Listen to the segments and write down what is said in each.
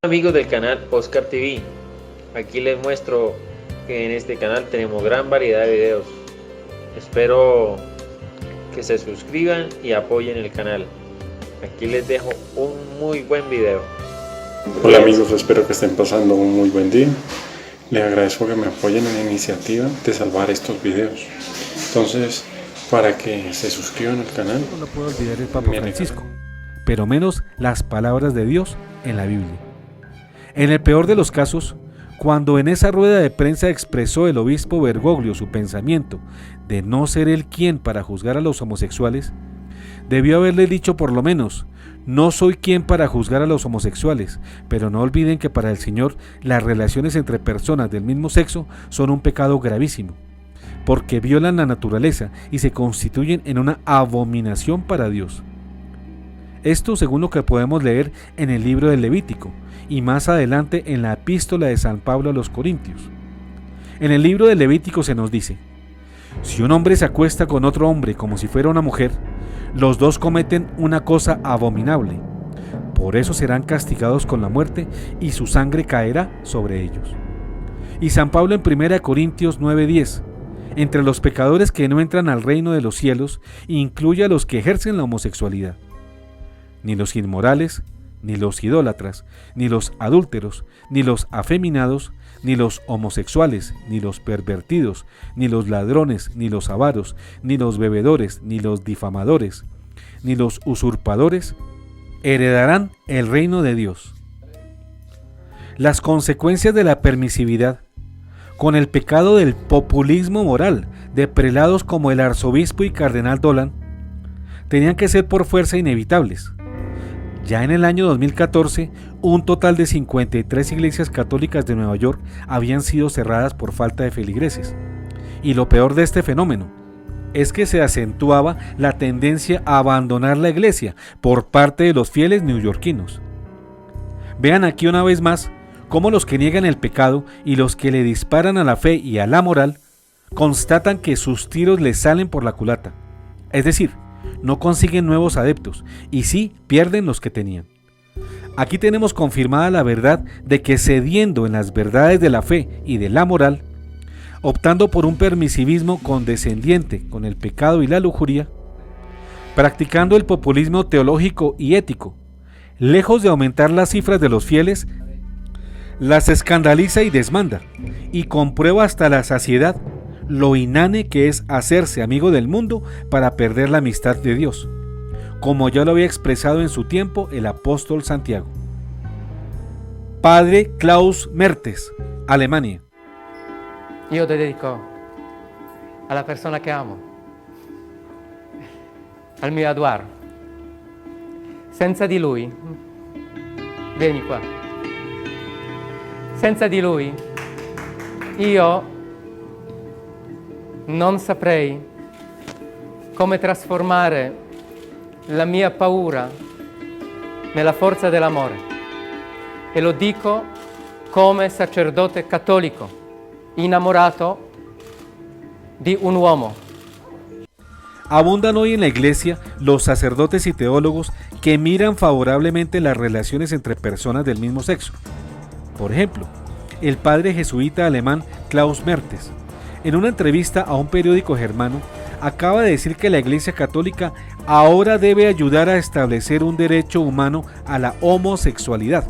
Amigos del canal Oscar TV, aquí les muestro que en este canal tenemos gran variedad de videos. Espero que se suscriban y apoyen el canal. Aquí les dejo un muy buen video. Hola amigos, espero que estén pasando un muy buen día. Les agradezco que me apoyen en la iniciativa de salvar estos videos. Entonces, para que se suscriban al canal, No puedo olvidar el Papa Francisco, pero menos las palabras de Dios en la Biblia. En el peor de los casos, cuando en esa rueda de prensa expresó el obispo Bergoglio su pensamiento de no ser él quien para juzgar a los homosexuales, debió haberle dicho por lo menos: no soy quien para juzgar a los homosexuales, pero no olviden que para el Señor las relaciones entre personas del mismo sexo son un pecado gravísimo, porque violan la naturaleza y se constituyen en una abominación para Dios. Esto según lo que podemos leer en el libro del Levítico y más adelante en la epístola de San Pablo a los Corintios. En el libro del Levítico se nos dice: si un hombre se acuesta con otro hombre como si fuera una mujer, los dos cometen una cosa abominable. Por eso serán castigados con la muerte y su sangre caerá sobre ellos. Y San Pablo en 1 Corintios 9:10: entre los pecadores que no entran al reino de los cielos, incluye a los que ejercen la homosexualidad. Ni los inmorales, ni los idólatras, ni los adúlteros, ni los afeminados, ni los homosexuales, ni los pervertidos, ni los ladrones, ni los avaros, ni los bebedores, ni los difamadores, ni los usurpadores heredarán el reino de Dios. Las consecuencias de la permisividad, con el pecado del populismo moral de prelados como el arzobispo y cardenal Dolan, tenían que ser por fuerza inevitables. Ya en el año 2014, un total de 53 iglesias católicas de Nueva York habían sido cerradas por falta de feligreses. Y lo peor de este fenómeno es que se acentuaba la tendencia a abandonar la iglesia por parte de los fieles neoyorquinos. Vean aquí una vez más cómo los que niegan el pecado y los que le disparan a la fe y a la moral constatan que sus tiros les salen por la culata. Es decir, no consiguen nuevos adeptos y sí pierden los que tenían. Aquí tenemos confirmada la verdad de que cediendo en las verdades de la fe y de la moral, optando por un permisivismo condescendiente con el pecado y la lujuria, practicando el populismo teológico y ético, lejos de aumentar las cifras de los fieles, las escandaliza y desmanda, y comprueba hasta la saciedad lo inane que es hacerse amigo del mundo para perder la amistad de Dios, como ya lo había expresado en su tiempo el apóstol Santiago. Padre Klaus Mertes, Alemania. Io dedico alla persona che amo, al mio Eduardo. Senza di lui, vieni qua, senza di lui io non saprei come trasformare la mia paura nella forza dell'amore. E lo dico come sacerdote cattolico, innamorato di un uomo. Abundan hoy en la iglesia los sacerdotes y teólogos que miran favorablemente las relaciones entre personas del mismo sexo. Por ejemplo, el padre jesuita alemán Klaus Mertes, en una entrevista a un periódico germano, acaba de decir que la Iglesia Católica ahora debe ayudar a establecer un derecho humano a la homosexualidad.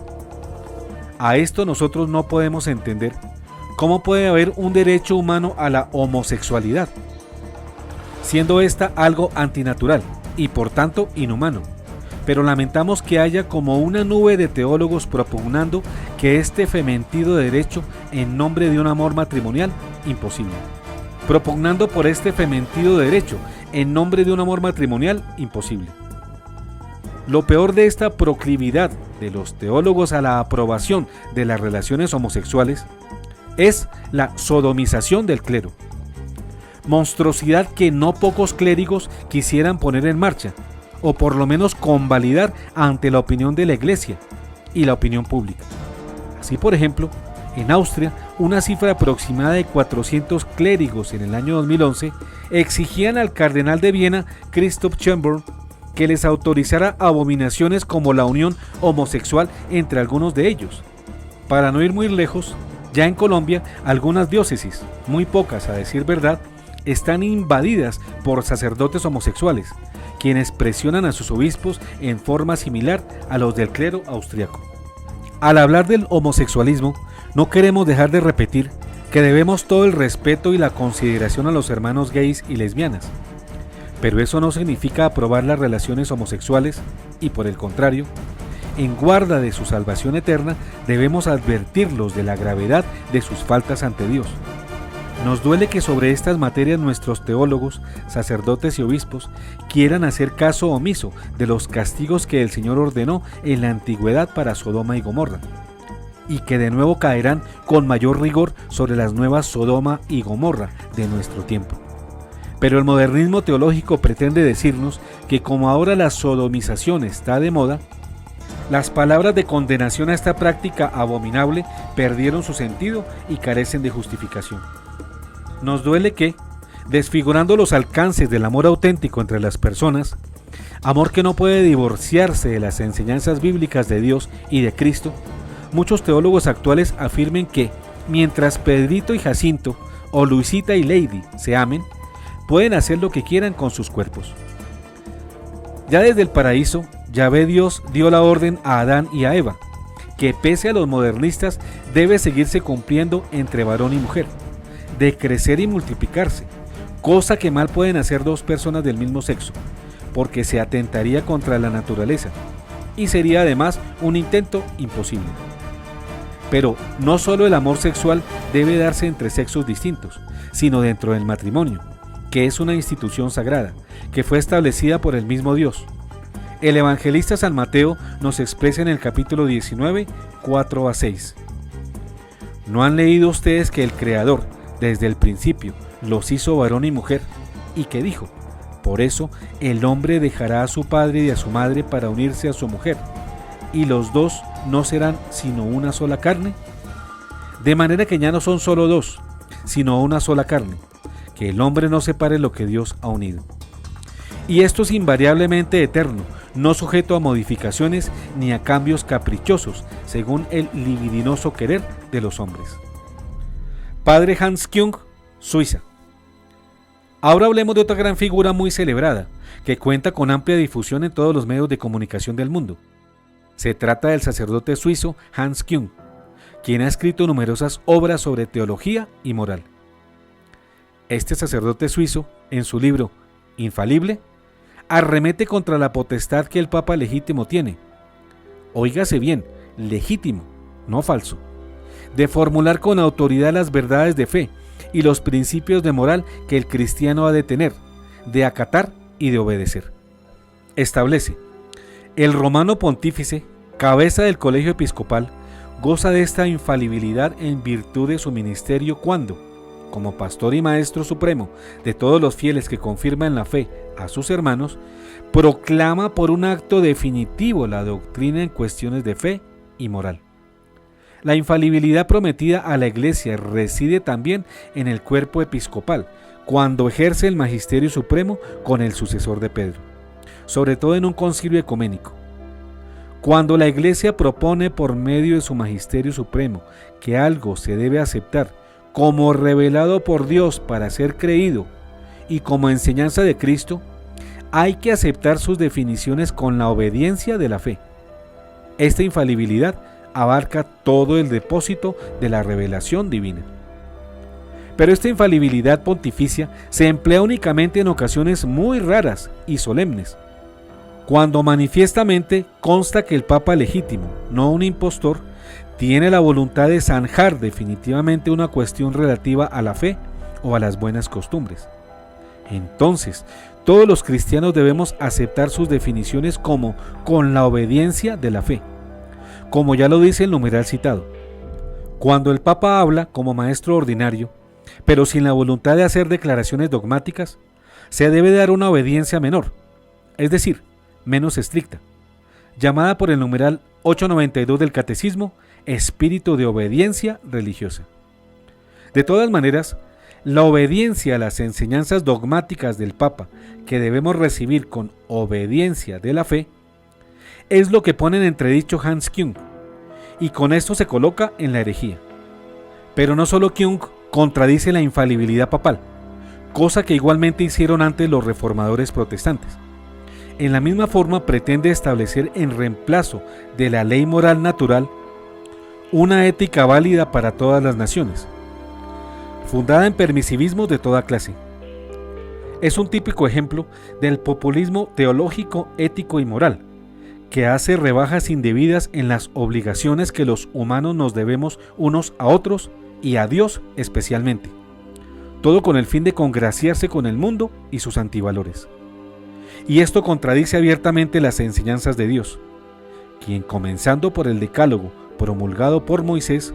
A esto nosotros no podemos entender cómo puede haber un derecho humano a la homosexualidad, siendo esta algo antinatural y por tanto inhumano. Pero lamentamos que haya como una nube de teólogos propugnando que este fementido derecho en nombre de un amor matrimonial imposible. Propugnando por este fementido derecho en nombre de un amor matrimonial imposible. Lo peor de esta proclividad de los teólogos a la aprobación de las relaciones homosexuales es la sodomización del clero. Monstruosidad que no pocos clérigos quisieran poner en marcha, o por lo menos convalidar ante la opinión de la Iglesia y la opinión pública. Así, por ejemplo, en Austria, una cifra aproximada de 400 clérigos en el año 2011 exigían al cardenal de Viena, Christoph Schönborn, que les autorizara abominaciones como la unión homosexual entre algunos de ellos. Para no ir muy lejos, ya en Colombia algunas diócesis, muy pocas a decir verdad, están invadidas por sacerdotes homosexuales, quienes presionan a sus obispos en forma similar a los del clero austriaco. Al hablar del homosexualismo, no queremos dejar de repetir que debemos todo el respeto y la consideración a los hermanos gays y lesbianas. Pero eso no significa aprobar las relaciones homosexuales y, por el contrario, en guarda de su salvación eterna, debemos advertirlos de la gravedad de sus faltas ante Dios. Nos duele que sobre estas materias nuestros teólogos, sacerdotes y obispos quieran hacer caso omiso de los castigos que el Señor ordenó en la antigüedad para Sodoma y Gomorra, y que de nuevo caerán con mayor rigor sobre las nuevas Sodoma y Gomorra de nuestro tiempo. Pero el modernismo teológico pretende decirnos que como ahora la sodomización está de moda, las palabras de condenación a esta práctica abominable perdieron su sentido y carecen de justificación. Nos duele que, desfigurando los alcances del amor auténtico entre las personas, amor que no puede divorciarse de las enseñanzas bíblicas de Dios y de Cristo, muchos teólogos actuales afirmen que, mientras Pedrito y Jacinto, o Luisita y Lady se amen, pueden hacer lo que quieran con sus cuerpos. Ya desde el paraíso, Yahvé Dios dio la orden a Adán y a Eva, que pese a los modernistas debe seguirse cumpliendo entre varón y mujer, de crecer y multiplicarse, cosa que mal pueden hacer dos personas del mismo sexo, porque se atentaría contra la naturaleza, y sería además un intento imposible. Pero no solo el amor sexual debe darse entre sexos distintos, sino dentro del matrimonio, que es una institución sagrada, que fue establecida por el mismo Dios. El evangelista San Mateo nos expresa en el capítulo 19, 4-6. ¿No han leído ustedes que el Creador, desde el principio, los hizo varón y mujer, y que dijo: por eso el hombre dejará a su padre y a su madre para unirse a su mujer, y los dos no serán sino una sola carne? De manera que ya no son solo dos, sino una sola carne, que el hombre no separe lo que Dios ha unido. Y esto es invariablemente eterno, no sujeto a modificaciones ni a cambios caprichosos, según el libidinoso querer de los hombres. Padre Hans Küng, Suiza. Ahora hablemos de otra gran figura muy celebrada, que cuenta con amplia difusión en todos los medios de comunicación del mundo. Se trata del sacerdote suizo Hans Küng, quien ha escrito numerosas obras sobre teología y moral. Este sacerdote suizo, en su libro Infalible, arremete contra la potestad que el Papa legítimo tiene. Óigase bien, legítimo, no falso, de formular con autoridad las verdades de fe y los principios de moral que el cristiano ha de tener, de acatar y de obedecer. Establece: el romano pontífice, cabeza del colegio episcopal, goza de esta infalibilidad en virtud de su ministerio cuando, como pastor y maestro supremo de todos los fieles que confirman la fe a sus hermanos, proclama por un acto definitivo la doctrina en cuestiones de fe y moral. La infalibilidad prometida a la Iglesia reside también en el cuerpo episcopal, cuando ejerce el magisterio supremo con el sucesor de Pedro, sobre todo en un concilio ecuménico. Cuando la Iglesia propone por medio de su magisterio supremo que algo se debe aceptar como revelado por Dios para ser creído y como enseñanza de Cristo, hay que aceptar sus definiciones con la obediencia de la fe. Esta infalibilidad abarca todo el depósito de la revelación divina. Pero esta infalibilidad pontificia se emplea únicamente en ocasiones muy raras y solemnes, cuando manifiestamente consta que el Papa legítimo, no un impostor, tiene la voluntad de zanjar definitivamente una cuestión relativa a la fe o a las buenas costumbres. Entonces, todos los cristianos debemos aceptar sus definiciones como con la obediencia de la fe, como ya lo dice el numeral citado. Cuando el Papa habla como maestro ordinario, pero sin la voluntad de hacer declaraciones dogmáticas, se debe dar una obediencia menor, es decir, menos estricta, llamada por el numeral 892 del Catecismo espíritu de obediencia religiosa. De todas maneras, La obediencia a las enseñanzas dogmáticas del Papa, que debemos recibir con obediencia de la fe, es lo que pone en entredicho Hans Küng, y con esto se coloca en la herejía. Pero no solo Küng contradice la infalibilidad papal, cosa que igualmente hicieron antes los reformadores protestantes. En la misma forma pretende establecer en reemplazo de la ley moral natural una ética válida para todas las naciones, fundada en permisivismos de toda clase. Es un típico ejemplo del populismo teológico, ético y moral, que hace rebajas indebidas en las obligaciones que los humanos nos debemos unos a otros y a Dios especialmente, todo con el fin de congraciarse con el mundo y sus antivalores. Y esto contradice abiertamente las enseñanzas de Dios, quien, comenzando por el Decálogo promulgado por Moisés,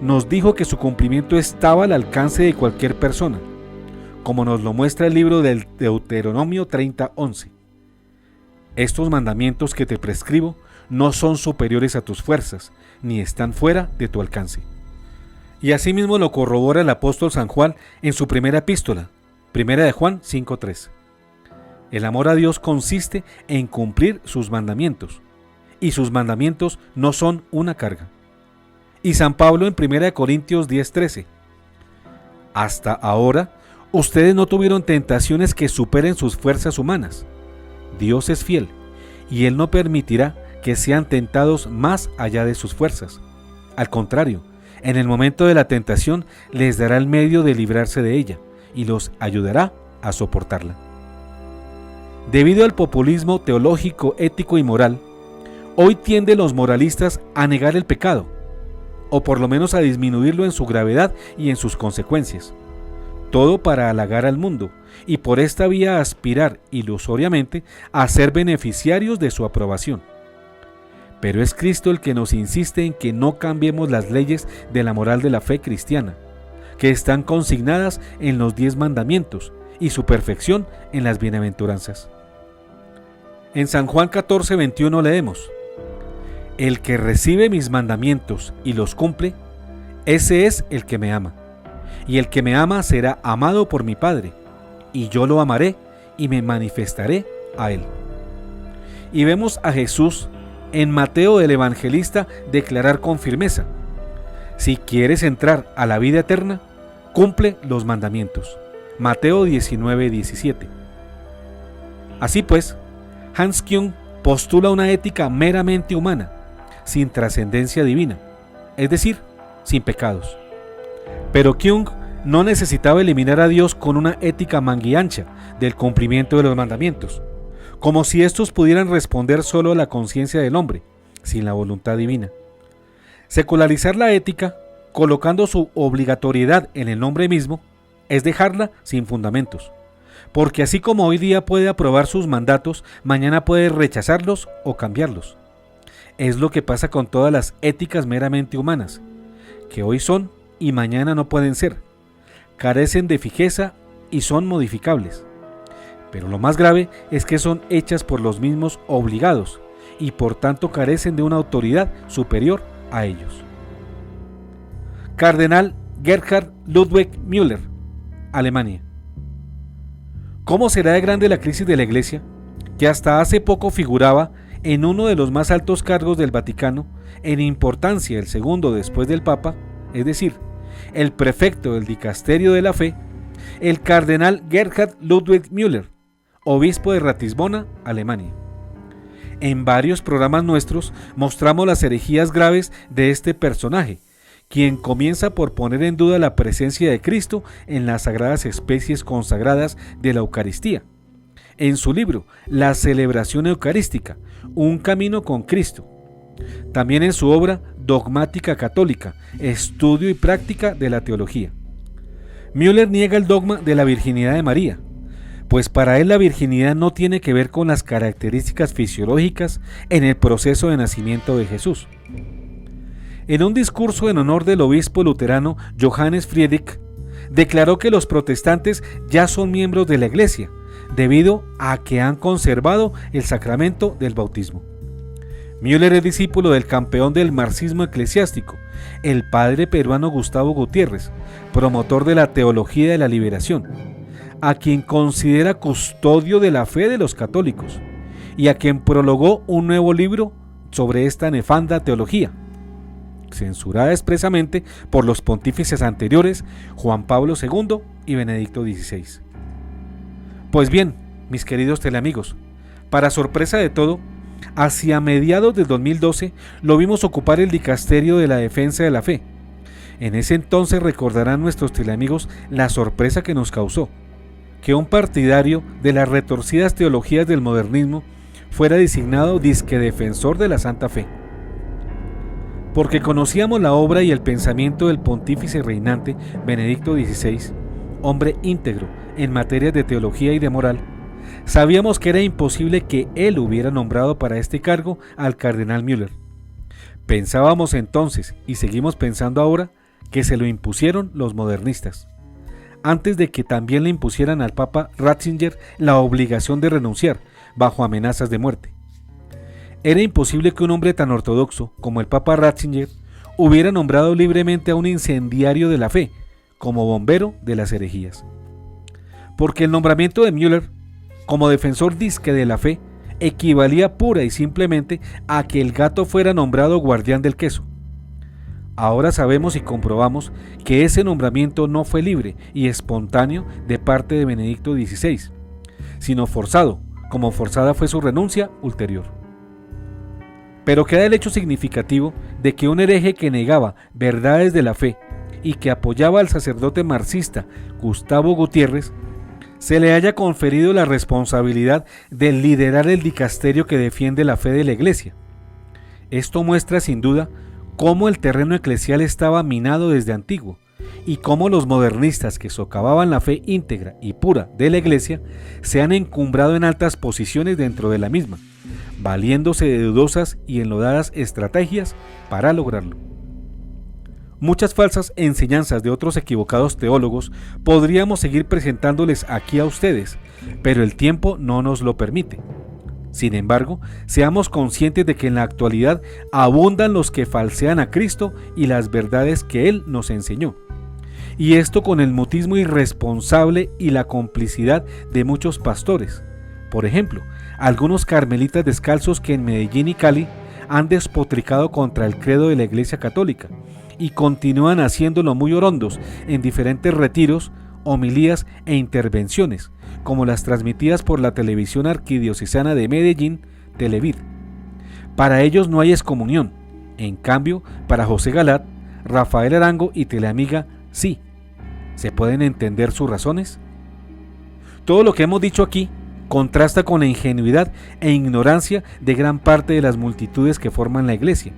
nos dijo que su cumplimiento estaba al alcance de cualquier persona, como nos lo muestra el libro del Deuteronomio 30:11. Estos mandamientos que te prescribo no son superiores a tus fuerzas, ni están fuera de tu alcance. Y asimismo lo corrobora el apóstol San Juan en su primera epístola, 1 de Juan 5:3. El amor a Dios consiste en cumplir sus mandamientos, y sus mandamientos no son una carga. Y San Pablo en 1 de Corintios 10:13. Hasta ahora, ustedes no tuvieron tentaciones que superen sus fuerzas humanas. Dios es fiel, y Él no permitirá que sean tentados más allá de sus fuerzas. Al contrario, en el momento de la tentación les dará el medio de librarse de ella, y los ayudará a soportarla. Debido al populismo teológico, ético y moral, hoy tienden los moralistas a negar el pecado, o por lo menos a disminuirlo en su gravedad y en sus consecuencias. Todo para halagar al mundo, y por esta vía aspirar ilusoriamente a ser beneficiarios de su aprobación. Pero es Cristo el que nos insiste en que no cambiemos las leyes de la moral de la fe cristiana, que están consignadas en los 10 mandamientos y su perfección en las bienaventuranzas. En San Juan 14:21 leemos: El que recibe mis mandamientos y los cumple, ese es el que me ama. Y el que me ama será amado por mi Padre, y yo lo amaré y me manifestaré a él. Y vemos a Jesús en Mateo el Evangelista declarar con firmeza: si quieres entrar a la vida eterna, cumple los mandamientos. Mateo 19:17. Así pues, Hans Küng postula una ética meramente humana, sin trascendencia divina, es decir, sin pecados. Pero Küng no necesitaba eliminar a Dios con una ética manguiancha del cumplimiento de los mandamientos, como si estos pudieran responder solo a la conciencia del hombre, sin la voluntad divina. Secularizar la ética, colocando su obligatoriedad en el nombre mismo, es dejarla sin fundamentos, porque así como hoy día puede aprobar sus mandatos, mañana puede rechazarlos o cambiarlos. Es lo que pasa con todas las éticas meramente humanas, que hoy son y mañana no pueden ser, carecen de fijeza y son modificables. Pero lo más grave es que son hechas por los mismos obligados y por tanto carecen de una autoridad superior a ellos. Cardenal Gerhard Ludwig Müller, Alemania. ¿Cómo será de grande la crisis de la Iglesia, que hasta hace poco figuraba en uno de los más altos cargos del Vaticano, en importancia el segundo después del Papa, es decir, el prefecto del dicasterio de la fe, el cardenal Gerhard Ludwig Müller, obispo de Ratisbona, Alemania? En varios programas nuestros mostramos las herejías graves de este personaje, quien comienza por poner en duda la presencia de Cristo en las sagradas especies consagradas de la Eucaristía. En su libro La celebración eucarística, un camino con Cristo. También en su obra Dogmática Católica, estudio y práctica de la teología. Müller niega el dogma de la virginidad de María, pues para él la virginidad no tiene que ver con las características fisiológicas en el proceso de nacimiento de Jesús. En un discurso en honor del obispo luterano Johannes Friedrich, declaró que los protestantes ya son miembros de la Iglesia, debido a que han conservado el sacramento del bautismo. Müller es discípulo del campeón del marxismo eclesiástico, el padre peruano Gustavo Gutiérrez, promotor de la teología de la liberación, a quien considera custodio de la fe de los católicos y a quien prologó un nuevo libro sobre esta nefanda teología, censurada expresamente por los pontífices anteriores Juan Pablo II y Benedicto XVI. Pues bien, mis queridos teleamigos, para sorpresa de todo, hacia mediados del 2012 lo vimos ocupar el dicasterio de la defensa de la fe. En ese entonces recordarán nuestros teleamigos la sorpresa que nos causó que un partidario de las retorcidas teologías del modernismo fuera designado disque defensor de la Santa Fe. Porque conocíamos la obra y el pensamiento del pontífice reinante Benedicto XVI, hombre íntegro en materias de teología y de moral, sabíamos que era imposible que él hubiera nombrado para este cargo al cardenal Müller. Pensábamos entonces, y seguimos pensando ahora, que se lo impusieron los modernistas, antes de que también le impusieran al Papa Ratzinger la obligación de renunciar, bajo amenazas de muerte. Era imposible que un hombre tan ortodoxo como el Papa Ratzinger hubiera nombrado libremente a un incendiario de la fe, como bombero de las herejías. Porque el nombramiento de Müller como defensor disque de la fe equivalía pura y simplemente a que el gato fuera nombrado guardián del queso. Ahora sabemos y comprobamos que ese nombramiento no fue libre y espontáneo de parte de Benedicto XVI, sino forzado, como forzada fue su renuncia ulterior. Pero queda el hecho significativo de que un hereje que negaba verdades de la fe y que apoyaba al sacerdote marxista Gustavo Gutiérrez se le haya conferido la responsabilidad de liderar el dicasterio que defiende la fe de la Iglesia. Esto muestra sin duda cómo el terreno eclesial estaba minado desde antiguo y cómo los modernistas que socavaban la fe íntegra y pura de la Iglesia se han encumbrado en altas posiciones dentro de la misma, valiéndose de dudosas y enlodadas estrategias para lograrlo. Muchas falsas enseñanzas de otros equivocados teólogos podríamos seguir presentándoles aquí a ustedes, pero el tiempo no nos lo permite. Sin embargo, seamos conscientes de que en la actualidad abundan los que falsean a Cristo y las verdades que Él nos enseñó. Y esto con el mutismo irresponsable y la complicidad de muchos pastores. Por ejemplo, algunos carmelitas descalzos que en Medellín y Cali han despotricado contra el credo de la Iglesia Católica y continúan haciéndolo muy orondos en diferentes retiros, homilías e intervenciones, como las transmitidas por la televisión arquidiocesana de Medellín, Televid. Para ellos no hay excomunión, en cambio, para José Galat, Rafael Arango y Teleamiga, sí. ¿Se pueden entender sus razones? Todo lo que hemos dicho aquí contrasta con la ingenuidad e ignorancia de gran parte de las multitudes que forman la Iglesia,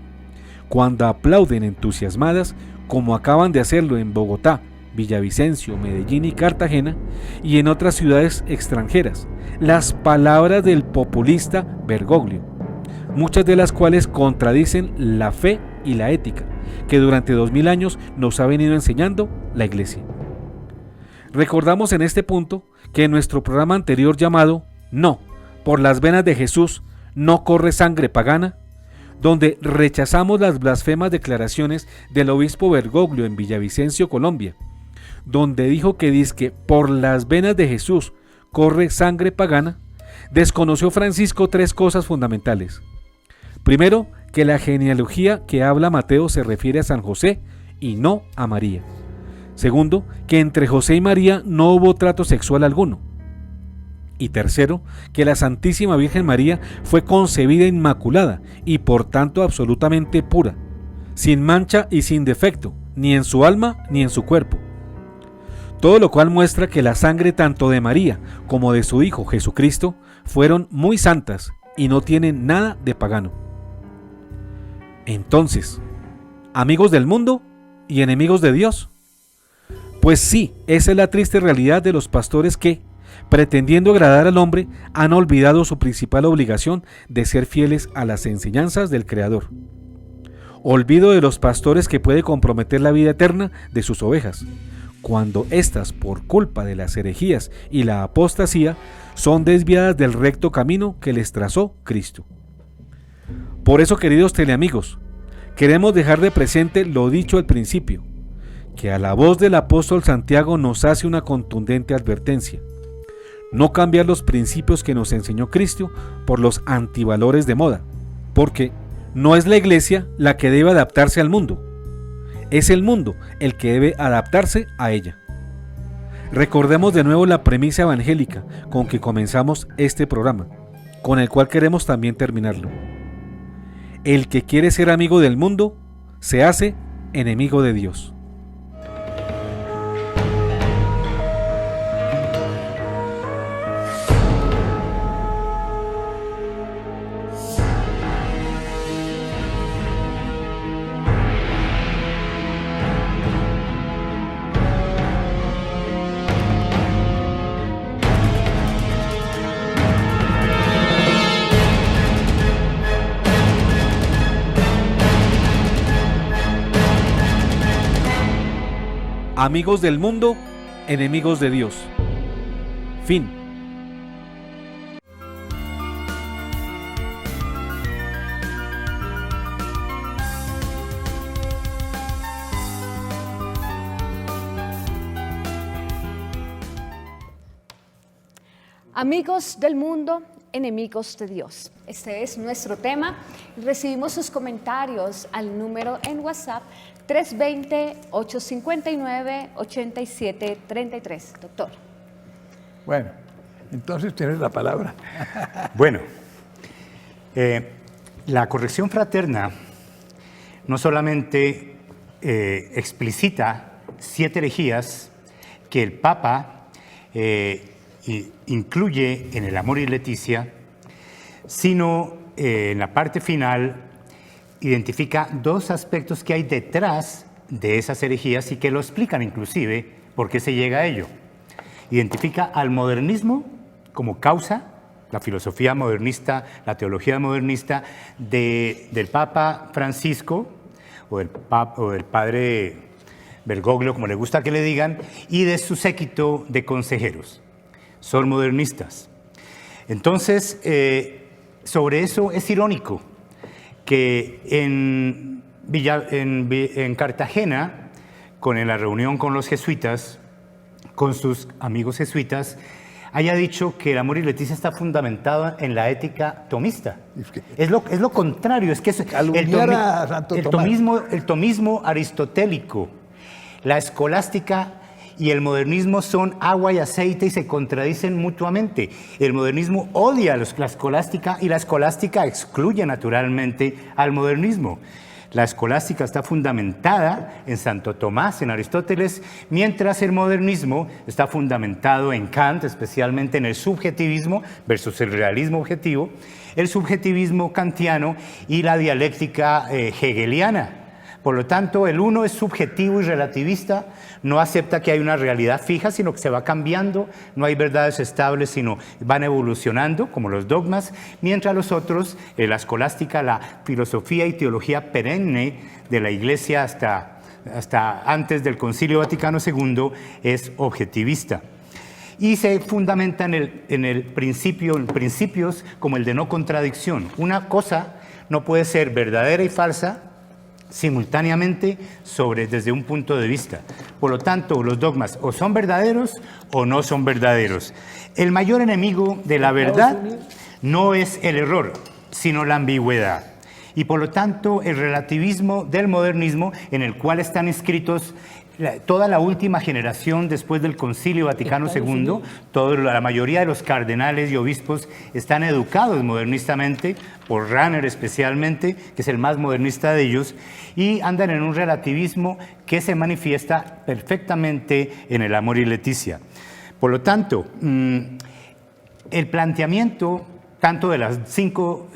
cuando aplauden entusiasmadas, como acaban de hacerlo en Bogotá, Villavicencio, Medellín y Cartagena, y en otras ciudades extranjeras, las palabras del populista Bergoglio, muchas de las cuales contradicen la fe y la ética que durante 2000 años nos ha venido enseñando la Iglesia. Recordamos en este punto que en nuestro programa anterior llamado No, por las venas de Jesús no corre sangre pagana, donde rechazamos las blasfemas declaraciones del obispo Bergoglio en Villavicencio, Colombia, donde dijo que dizque por las venas de Jesús corre sangre pagana, desconoció Francisco tres cosas fundamentales. Primero, que la genealogía que habla Mateo se refiere a San José y no a María. Segundo, que entre José y María no hubo trato sexual alguno. Y tercero, que la Santísima Virgen María fue concebida inmaculada y por tanto absolutamente pura, sin mancha y sin defecto, ni en su alma ni en su cuerpo. Todo lo cual muestra que la sangre tanto de María como de su Hijo Jesucristo fueron muy santas y no tienen nada de pagano. Entonces, amigos del mundo y enemigos de Dios, pues sí, esa es la triste realidad de los pastores que, pretendiendo agradar al hombre, han olvidado su principal obligación de ser fieles a las enseñanzas del Creador. Olvido de los pastores que puede comprometer la vida eterna de sus ovejas, cuando éstas, por culpa de las herejías y la apostasía, son desviadas del recto camino que les trazó Cristo. Por eso, queridos teleamigos, queremos dejar de presente lo dicho al principio, que a la voz del apóstol Santiago nos hace una contundente advertencia: no cambiar los principios que nos enseñó Cristo por los antivalores de moda, porque no es la iglesia la que debe adaptarse al mundo, es el mundo el que debe adaptarse a ella. Recordemos de nuevo la premisa evangélica con que comenzamos este programa, con el cual queremos también terminarlo. El que quiere ser amigo del mundo, se hace enemigo de Dios. Amigos del mundo, enemigos de Dios. Fin. Amigos del mundo, enemigos de Dios. Este es nuestro tema. Recibimos sus comentarios al número en WhatsApp 320-859-8733. Doctor. Bueno, entonces tienes la palabra. Bueno, la corrección fraterna no solamente explicita 7 herejías que el Papa incluye en el Amor y Leticia, sino en la parte final identifica 2 aspectos que hay detrás de esas herejías y que lo explican inclusive por qué se llega a ello. Identifica al modernismo como causa, la filosofía modernista, la teología modernista del Papa Francisco o del padre Bergoglio, como le gusta que le digan, y de su séquito de consejeros. Son modernistas. Entonces, sobre eso es irónico que en Cartagena, con la reunión con los jesuitas, con sus amigos jesuitas, haya dicho que el Amor y Leticia está fundamentado en la ética tomista. Es lo contrario, es que es el tomismo aristotélico, la escolástica y el modernismo son agua y aceite y se contradicen mutuamente. El modernismo odia la escolástica y la escolástica excluye naturalmente al modernismo. La escolástica está fundamentada en Santo Tomás, en Aristóteles, mientras el modernismo está fundamentado en Kant, especialmente en el subjetivismo versus el realismo objetivo, el subjetivismo kantiano y la dialéctica hegeliana. Por lo tanto, el uno es subjetivo y relativista, no acepta que hay una realidad fija, sino que se va cambiando, no hay verdades estables, sino van evolucionando, como los dogmas, mientras los otros, la escolástica, la filosofía y teología perenne de la Iglesia hasta antes del Concilio Vaticano II, es objetivista. Y se fundamenta en principios como el de no contradicción. Una cosa no puede ser verdadera y falsa simultáneamente desde un punto de vista. Por lo tanto, los dogmas o son verdaderos o no son verdaderos. El mayor enemigo de la verdad no es el error, sino la ambigüedad. Y por lo tanto, el relativismo del modernismo, en el cual están inscritos toda la última generación después del Concilio Vaticano II, la mayoría de los cardenales y obispos están educados modernistamente, por Rahner especialmente, que es el más modernista de ellos, y andan en un relativismo que se manifiesta perfectamente en el Amor y Leticia. Por lo tanto, el planteamiento tanto de las cinco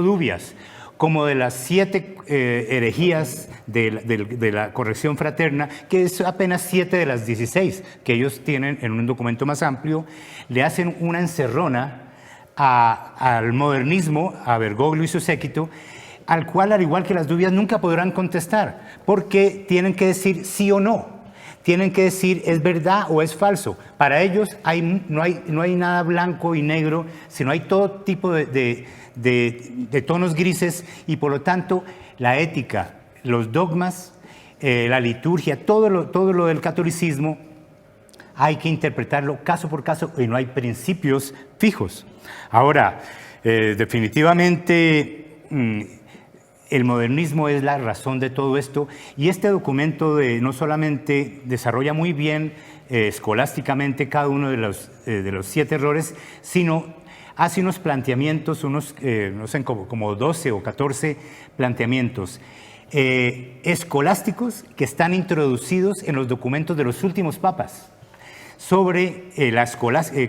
dubias como de las 7 herejías de la corrección fraterna, que es apenas 7 de las 16 que ellos tienen en un documento más amplio, le hacen una encerrona al modernismo, a Bergoglio y su séquito, al cual, al igual que las dubias, nunca podrán contestar, porque tienen que decir sí o no. tienen que decir es verdad o es falso. Para ellos no hay nada blanco y negro, sino hay todo tipo de tonos grises, y por lo tanto la ética, los dogmas, la liturgia, todo lo del catolicismo hay que interpretarlo caso por caso y no hay principios fijos. Ahora, definitivamente el modernismo es la razón de todo esto, y este documento no solamente desarrolla muy bien escolásticamente cada uno de los 7 errores, sino hace unos planteamientos, no sé, como 12 o 14 planteamientos escolásticos que están introducidos en los documentos de los últimos papas sobre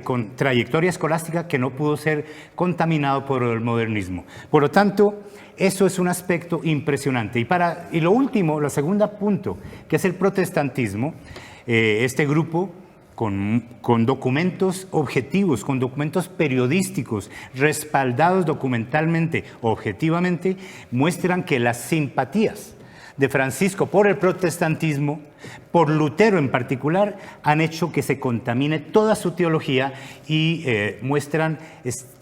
con trayectoria escolástica que no pudo ser contaminado por el modernismo. Por lo tanto, eso es un aspecto impresionante. Y lo último, el segundo punto, que es el protestantismo, este grupo con documentos objetivos, con documentos periodísticos, respaldados documentalmente, objetivamente, muestran que las simpatías de Francisco por el protestantismo, por Lutero en particular, han hecho que se contamine toda su teología, y muestran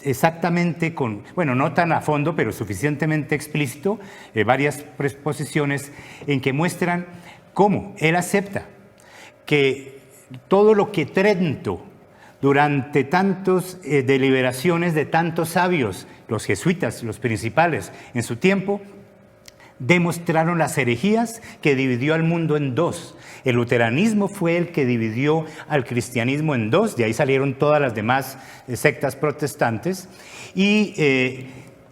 exactamente bueno, no tan a fondo, pero suficientemente explícito, varias posiciones en que muestran cómo él acepta que todo lo que Trento, durante tantas deliberaciones de tantos sabios, los jesuitas, los principales en su tiempo, demostraron las herejías que dividió al mundo en dos. El luteranismo fue el que dividió al cristianismo en dos, de ahí salieron todas las demás sectas protestantes, y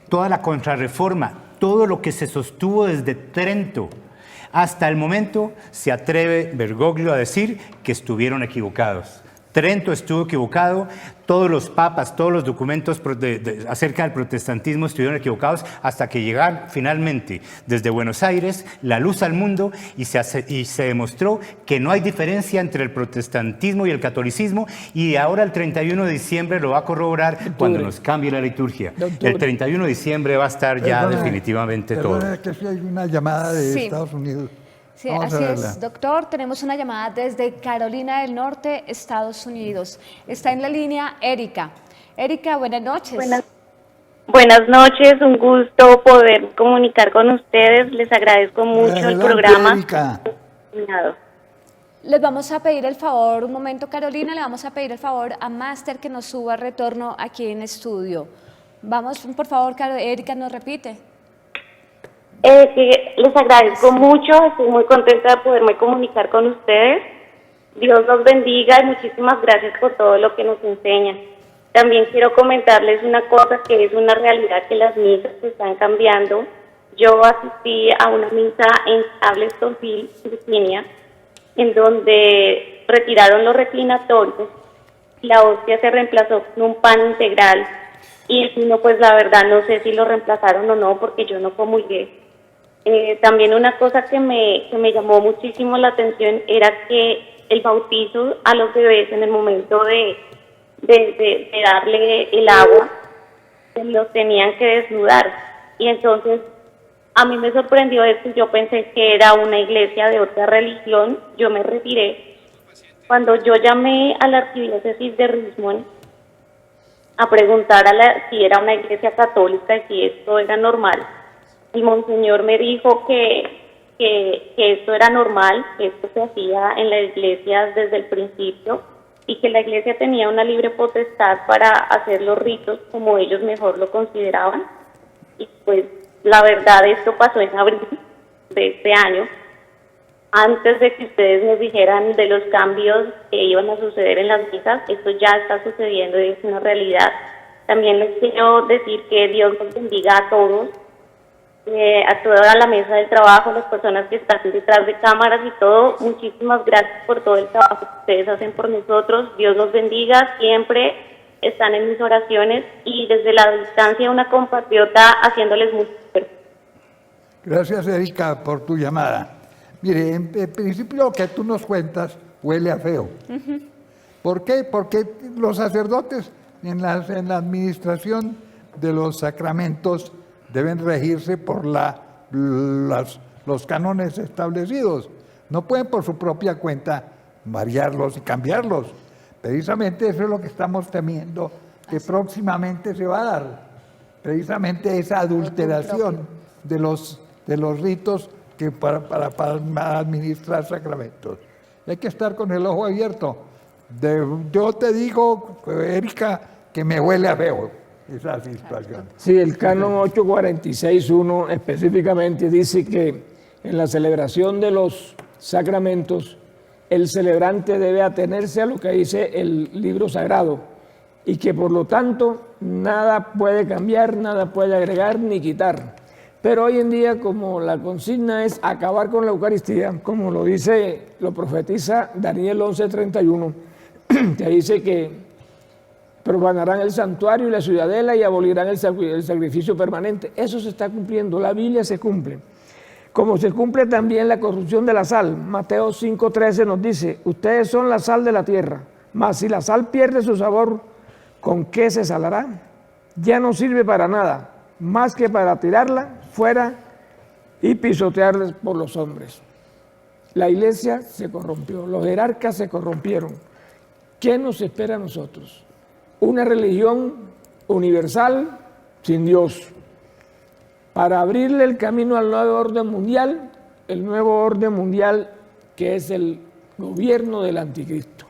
toda la contrarreforma, todo lo que se sostuvo desde Trento hasta el momento, se atreve Bergoglio a decir que estuvieron equivocados. Trento estuvo equivocado, todos los papas, todos los documentos acerca del protestantismo estuvieron equivocados, hasta que llegaron finalmente desde Buenos Aires la luz al mundo, y se demostró que no hay diferencia entre el protestantismo y el catolicismo, y ahora el 31 de diciembre lo va a corroborar cuando nos cambie la liturgia. El 31 de diciembre va a estar ya definitivamente todo. Que si hay una llamada de Estados Unidos. Sí, Vamos así a verla. es, doctor. Tenemos una llamada desde Carolina del Norte, Estados Unidos. Está en la línea Erika. Erika, buenas noches. Buenas noches, un gusto poder comunicar con ustedes. Les agradezco mucho el programa. Erika. Les vamos a pedir el favor, un momento Carolina, le vamos a pedir el favor a Máster que nos suba retorno aquí en estudio. Vamos, por favor, Erika, nos repite. Sí, les agradezco mucho, estoy muy contenta de poderme comunicar con ustedes. Dios los bendiga y muchísimas gracias por todo lo que nos enseñan. También quiero comentarles una cosa que es una realidad, que las misas se están cambiando. Yo asistí a una misa en Charlottesville, Virginia, en donde retiraron los reclinatorios, la hostia se reemplazó con un pan integral, y el vino, pues la verdad no sé si lo reemplazaron o no, porque yo no comulgué. También una cosa que me llamó muchísimo la atención era que el bautizo a los bebés, en el momento de darle el agua, los tenían que desnudar. Y entonces a mí me sorprendió esto. Yo pensé que era una iglesia de otra religión. Yo me retiré. Cuando yo llamé a la arquidiócesis de Richmond a preguntar si era una iglesia católica y si esto era normal, el monseñor me dijo que esto era normal, que esto se hacía en las iglesias desde el principio, y que la iglesia tenía una libre potestad para hacer los ritos como ellos mejor lo consideraban. Y pues la verdad, esto pasó en abril de este año, antes de que ustedes nos dijeran de los cambios que iban a suceder en las misas. Esto ya está sucediendo y es una realidad. También les quiero decir que Dios los bendiga a todos, a toda la mesa del trabajo, las personas que están detrás de cámaras y todo. Muchísimas gracias por todo el trabajo que ustedes hacen por nosotros. Dios los bendiga, siempre están en mis oraciones, y desde la distancia una compatriota haciéndoles mucho esfuerzo. Gracias, Erika, por tu llamada. Mire, en principio lo que tú nos cuentas huele a feo. ¿Por qué? Porque los sacerdotes en la administración de los sacramentos deben regirse por los cánones establecidos. No pueden por su propia cuenta variarlos y cambiarlos. Precisamente eso es lo que estamos temiendo que próximamente se va a dar. Precisamente esa adulteración de los ritos que para administrar sacramentos. Hay que estar con el ojo abierto. Yo te digo, Erika, que me huele a feo esa situación. Sí, el canon 846.1 específicamente dice que en la celebración de los sacramentos el celebrante debe atenerse a lo que dice el libro sagrado y que por lo tanto nada puede cambiar, nada puede agregar ni quitar. Pero hoy en día, como la consigna es acabar con la Eucaristía, como lo profetiza Daniel 11:31, que dice que profanarán el santuario y la ciudadela y abolirán el sacrificio permanente. Eso se está cumpliendo, la Biblia se cumple. Como se cumple también la corrupción de la sal. Mateo 5:13 nos dice, ustedes son la sal de la tierra, mas si la sal pierde su sabor, ¿con qué se salará? Ya no sirve para nada, más que para tirarla fuera y pisotearla por los hombres. La iglesia se corrompió, los jerarcas se corrompieron. ¿Qué nos espera a nosotros? Una religión universal sin Dios, para abrirle el camino al nuevo orden mundial, el nuevo orden mundial que es el gobierno del anticristo.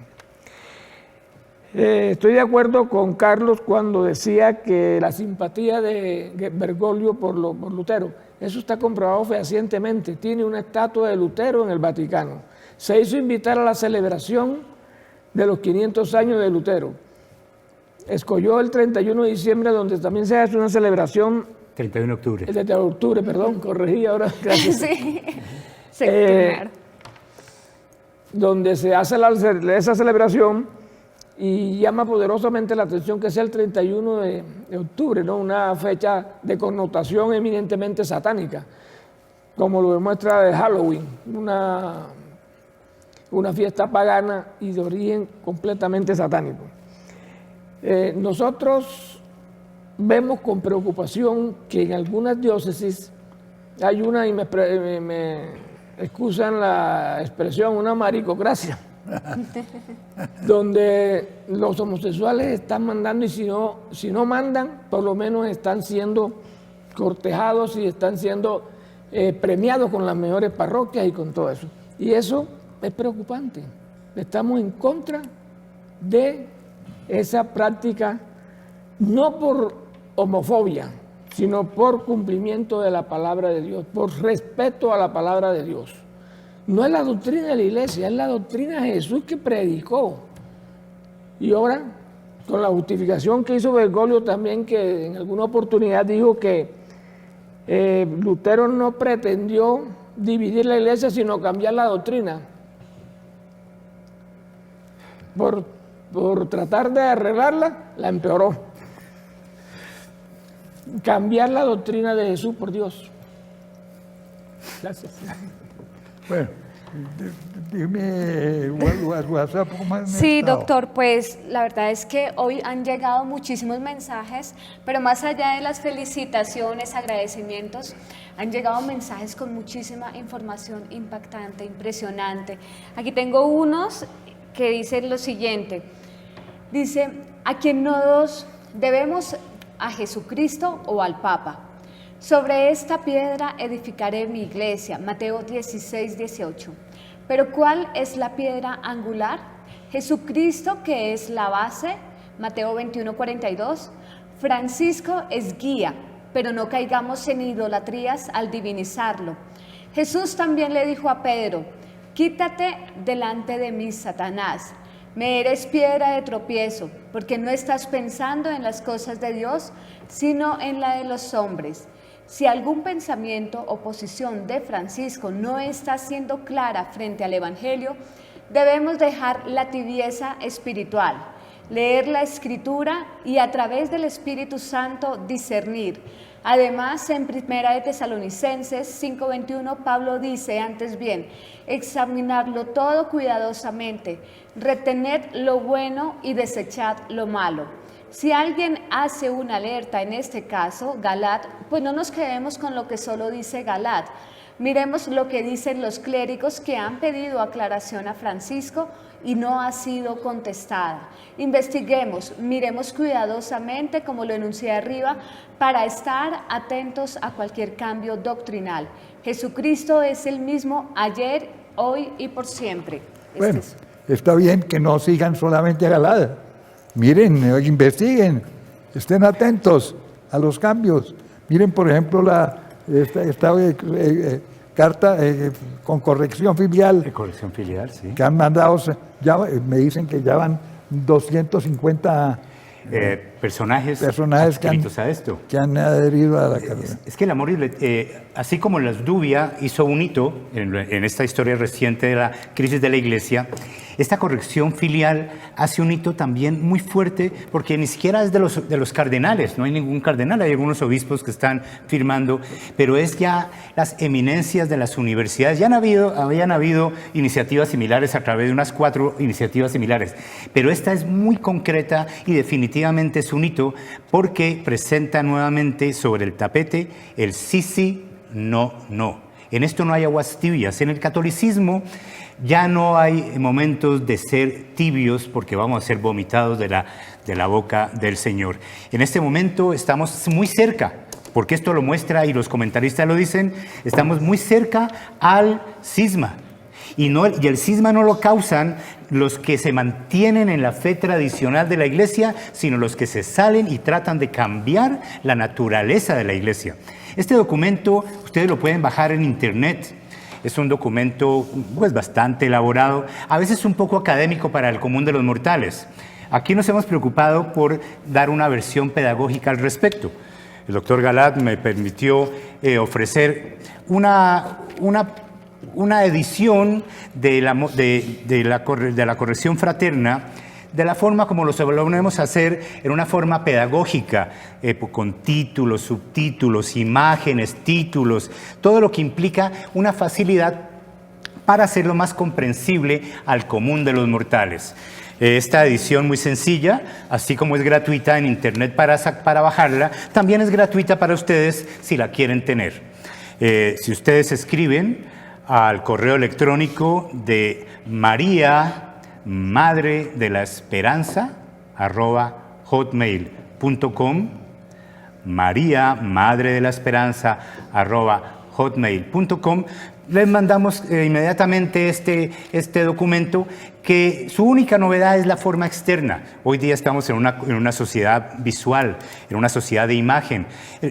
Estoy de acuerdo con Carlos cuando decía que la simpatía de Bergoglio por Lutero, eso está comprobado fehacientemente, tiene una estatua de Lutero en el Vaticano. Se hizo invitar a la celebración de los 500 años de Lutero. Escogió el 31 de diciembre, donde también se hace una celebración. 31 de octubre. El de octubre, perdón, corregí ahora. Gracias. Sí, donde se hace esa celebración y llama poderosamente la atención que sea el 31 de octubre, ¿no? Una fecha de connotación eminentemente satánica, como lo demuestra el Halloween, una fiesta pagana y de origen completamente satánico. Nosotros vemos con preocupación que en algunas diócesis hay una, y me excusan la expresión, una maricocracia, donde los homosexuales están mandando y si no mandan, por lo menos están siendo cortejados y están siendo premiados con las mejores parroquias y con todo eso. Y eso es preocupante. Estamos en contra de esa práctica, no por homofobia, sino por cumplimiento de la palabra de Dios, por respeto a la palabra de Dios. No es la doctrina de la iglesia, es la doctrina de Jesús que predicó. Y ahora, con la justificación que hizo Bergoglio también, que en alguna oportunidad dijo que Lutero no pretendió dividir la iglesia, sino cambiar la doctrina. Por tratar de arreglarla, la empeoró. Cambiar la doctrina de Jesús, por Dios. Gracias. Bueno, dime WhatsApp cómo han Sí, estado. doctor, pues la verdad es que hoy han llegado muchísimos mensajes, pero más allá de las felicitaciones, agradecimientos, han llegado mensajes con muchísima información impactante, impresionante. Aquí tengo unos que dicen lo siguiente. Dice, a quien nos debemos a Jesucristo o al Papa. Sobre esta piedra edificaré mi iglesia, Mateo 16:18. Pero ¿cuál es la piedra angular? Jesucristo, que es la base, Mateo 21:42. Francisco es guía, pero no caigamos en idolatrías al divinizarlo. Jesús también le dijo a Pedro, quítate delante de mí, Satanás. Me eres piedra de tropiezo, porque no estás pensando en las cosas de Dios, sino en la de los hombres. Si algún pensamiento o posición de Francisco no está siendo clara frente al Evangelio, debemos dejar la tibieza espiritual, leer la Escritura y a través del Espíritu Santo discernir. Además, en 1 de Tesalonicenses 5:21, Pablo dice, antes bien, examinarlo todo cuidadosamente, retened lo bueno y desechad lo malo. Si alguien hace una alerta en este caso, Galat, pues no nos quedemos con lo que solo dice Galat. Miremos lo que dicen los clérigos que han pedido aclaración a Francisco y no ha sido contestada. Investiguemos, miremos cuidadosamente, como lo enuncié arriba, para estar atentos a cualquier cambio doctrinal. Jesucristo es el mismo ayer, hoy y por siempre. Bueno, está bien que no sigan solamente a Galad. Miren, investiguen, estén atentos a los cambios. Miren, por ejemplo, esta carta con corrección filial. De corrección filial, sí. Que han mandado, ya me dicen que ya van 250 personajes adscritos a esto. Que han adherido a la carrera. Es que el amor, así como Las Dubia hizo un hito en esta historia reciente de la crisis de la Iglesia, esta corrección filial hace un hito también muy fuerte, porque ni siquiera es de los cardenales, no hay ningún cardenal, hay algunos obispos que están firmando, pero es ya las eminencias de las universidades. Ya habían habido iniciativas similares a través de unas 4 iniciativas similares, pero esta es muy concreta y definitivamente es un hito, porque presenta nuevamente sobre el tapete el sí, no, no. En esto no hay aguas tibias. En el catolicismo ya no hay momentos de ser tibios, porque vamos a ser vomitados de la boca del Señor. En este momento estamos muy cerca, porque esto lo muestra y los comentaristas lo dicen, estamos muy cerca al cisma. Y el cisma no lo causan los que se mantienen en la fe tradicional de la Iglesia, sino los que se salen y tratan de cambiar la naturaleza de la Iglesia. Este documento ustedes lo pueden bajar en internet. Es un documento pues bastante elaborado, a veces un poco académico para el común de los mortales. Aquí nos hemos preocupado por dar una versión pedagógica al respecto. El doctor Galad me permitió ofrecer una edición de la corrección fraterna, de la forma como lo solemos hacer, en una forma pedagógica, con títulos, subtítulos, imágenes, títulos, todo lo que implica una facilidad para hacerlo más comprensible al común de los mortales. Esta edición muy sencilla, así como es gratuita en internet para bajarla, también es gratuita para ustedes si la quieren tener. Si ustedes escriben al correo electrónico de María Madre de la Esperanza @hotmail.com, María Madre de la Esperanza @hotmail.com, les mandamos inmediatamente este documento, que su única novedad es la forma externa. Hoy día estamos en una sociedad visual, en una sociedad de imagen.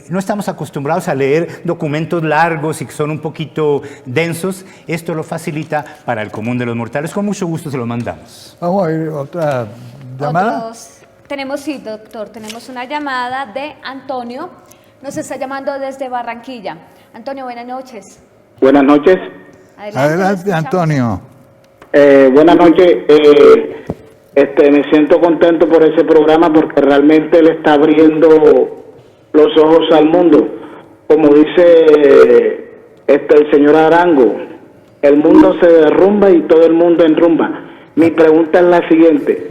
No estamos acostumbrados a leer documentos largos y que son un poquito densos. Esto lo facilita para el común de los mortales. Con mucho gusto se lo mandamos. Vamos a ver otra llamada. Sí, doctor, tenemos una llamada de Antonio. Nos está llamando desde Barranquilla. Antonio, buenas noches. Buenas noches. Adelante, Antonio. Buenas noches. Me siento contento por ese programa, porque realmente le está abriendo los ojos al mundo. Como dice el señor Arango, el mundo se derrumba y todo el mundo enrumba. Mi pregunta es la siguiente: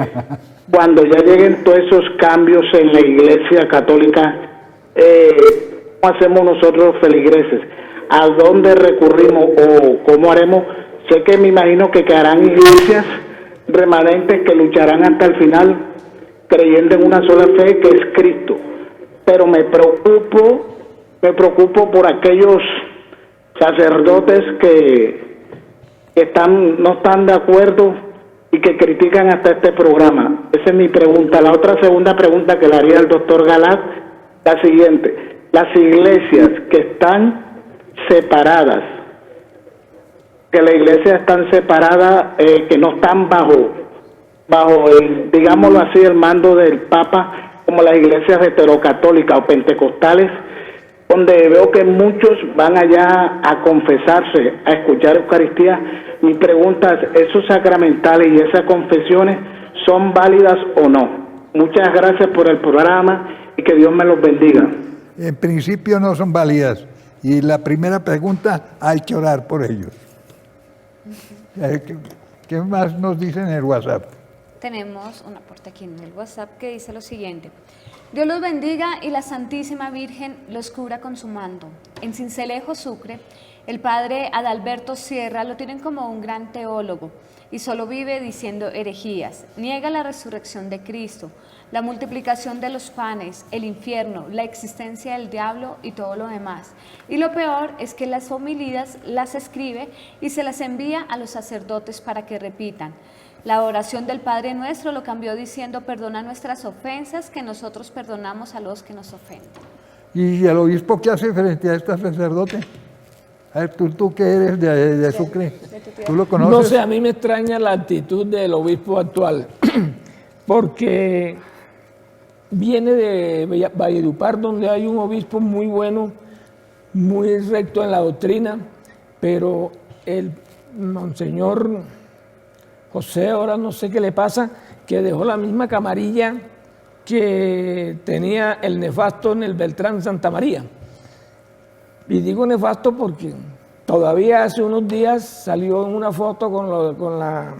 cuando ya lleguen todos esos cambios en la Iglesia Católica, ¿cómo hacemos nosotros los feligreses? ¿A dónde recurrimos o cómo haremos? Sé que me imagino que quedarán iglesias remanentes que lucharán hasta el final creyendo en una sola fe, que es Cristo. Pero me preocupo por aquellos sacerdotes que no están de acuerdo y que critican hasta este programa. Esa es mi pregunta. La segunda pregunta que le haría al doctor Galad, la siguiente: las iglesias que están separadas, que la iglesia están separadas, que no están bajo el, digámoslo así, el mando del Papa, como las iglesias heterocatólicas o pentecostales, donde veo que muchos van allá a confesarse, a escuchar Eucaristía. Mi pregunta es: ¿esos sacramentales y esas confesiones son válidas o no? Muchas gracias por el programa y que Dios me los bendiga. En principio no son válidas. Y la primera pregunta, hay que orar por ellos. ¿Qué más nos dicen en el WhatsApp? Tenemos un aporte aquí en el WhatsApp que dice lo siguiente: Dios los bendiga y la Santísima Virgen los cubra con su manto. En Sincelejo, Sucre, el padre Adalberto Sierra lo tienen como un gran teólogo y solo vive diciendo herejías. Niega la resurrección de Cristo, la multiplicación de los panes, el infierno, la existencia del diablo y todo lo demás. Y lo peor es que las homilías las escribe y se las envía a los sacerdotes para que repitan. La oración del Padre Nuestro lo cambió diciendo: perdona nuestras ofensas, que nosotros perdonamos a los que nos ofenden. ¿Y el obispo qué hace frente a este sacerdote? A ver, tú que eres de Sucre, ¿tú lo conoces? No sé, a mí me extraña la actitud del obispo actual, porque viene de Valledupar, donde hay un obispo muy bueno, muy recto en la doctrina, pero el monseñor José, ahora no sé qué le pasa, que dejó la misma camarilla que tenía el nefasto en el Beltrán Santa María. Y digo nefasto porque todavía hace unos días salió en una foto con la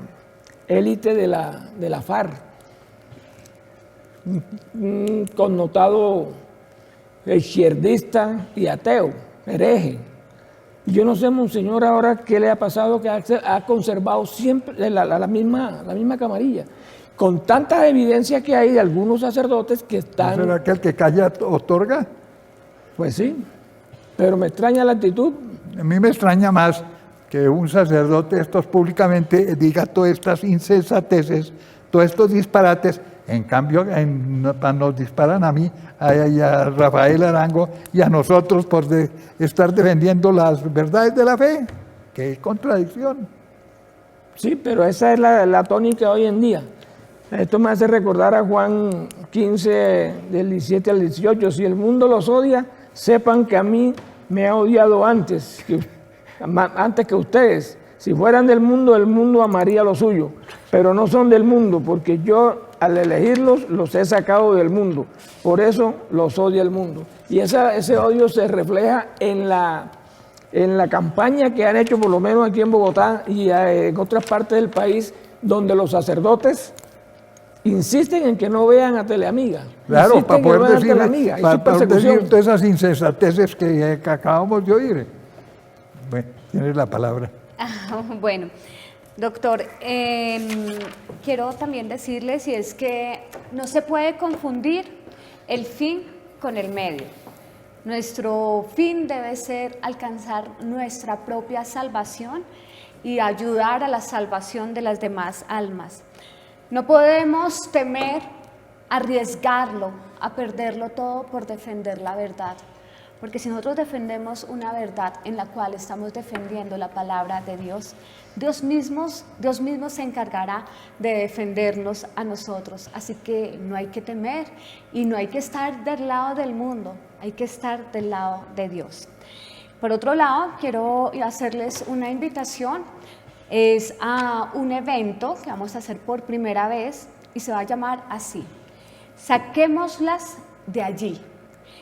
élite de la FARC, un connotado izquierdista y ateo, hereje. Yo no sé, monseñor, ahora qué le ha pasado, que ha conservado siempre la misma camarilla, con tantas evidencias que hay de algunos sacerdotes que están... ¿Será que el que calla otorga? Pues sí, pero me extraña la actitud. A mí me extraña más que un sacerdote estos públicamente diga todas estas insensateces, todos estos disparates. En cambio, nos disparan a mí, a Rafael Arango y a nosotros por estar defendiendo las verdades de la fe. ¡Qué contradicción! Sí, pero esa es la tónica hoy en día. Esto me hace recordar a Juan 15, del 17 al 18. Si el mundo los odia, sepan que a mí me ha odiado antes que ustedes. Si fueran del mundo, el mundo amaría lo suyo. Pero no son del mundo, porque yo al elegirlos los he sacado del mundo. Por eso los odia el mundo. Y ese odio se refleja en la campaña que han hecho, por lo menos aquí en Bogotá y en otras partes del país, donde los sacerdotes insisten en que no vean a Teleamiga. Claro, para poder decir todas esas insensateces que acabamos de oír. Bueno, tienes la palabra. Bueno, doctor, quiero también decirles, y es que no se puede confundir el fin con el medio. Nuestro fin debe ser alcanzar nuestra propia salvación y ayudar a la salvación de las demás almas. No podemos temer arriesgarlo, a perderlo todo por defender la verdad. Porque si nosotros defendemos una verdad en la cual estamos defendiendo la palabra de Dios, Dios mismo se encargará de defendernos a nosotros. Así que no hay que temer y no hay que estar del lado del mundo, hay que estar del lado de Dios. Por otro lado, quiero hacerles una invitación. Es a un evento que vamos a hacer por primera vez y se va a llamar así: Saquémoslas de allí.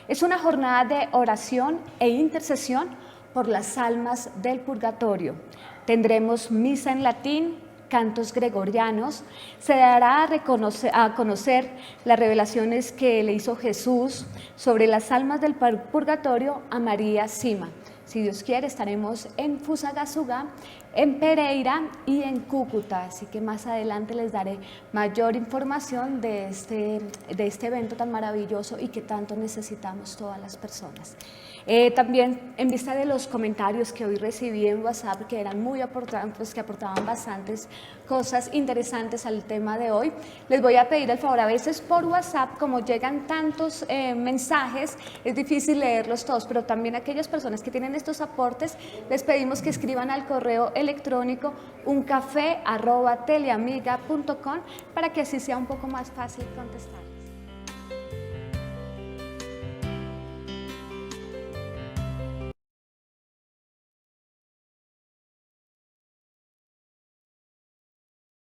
Es una jornada de oración e intercesión por las almas del purgatorio. Tendremos misa en latín, cantos gregorianos, se dará a conocer las revelaciones que le hizo Jesús sobre las almas del purgatorio a María Sima. Si Dios quiere, estaremos en Fusagasugá, en Pereira y en Cúcuta, así que más adelante les daré mayor información de este evento tan maravilloso y que tanto necesitamos todas las personas. También en vista de los comentarios que hoy recibí en WhatsApp, que eran muy importantes, que aportaban bastantes cosas interesantes al tema de hoy, les voy a pedir el favor, a veces por WhatsApp, como llegan tantos mensajes, es difícil leerlos todos, pero también aquellas personas que tienen estos aportes, les pedimos que escriban al correo electrónico uncafé@teleamiga.com para que así sea un poco más fácil contestar.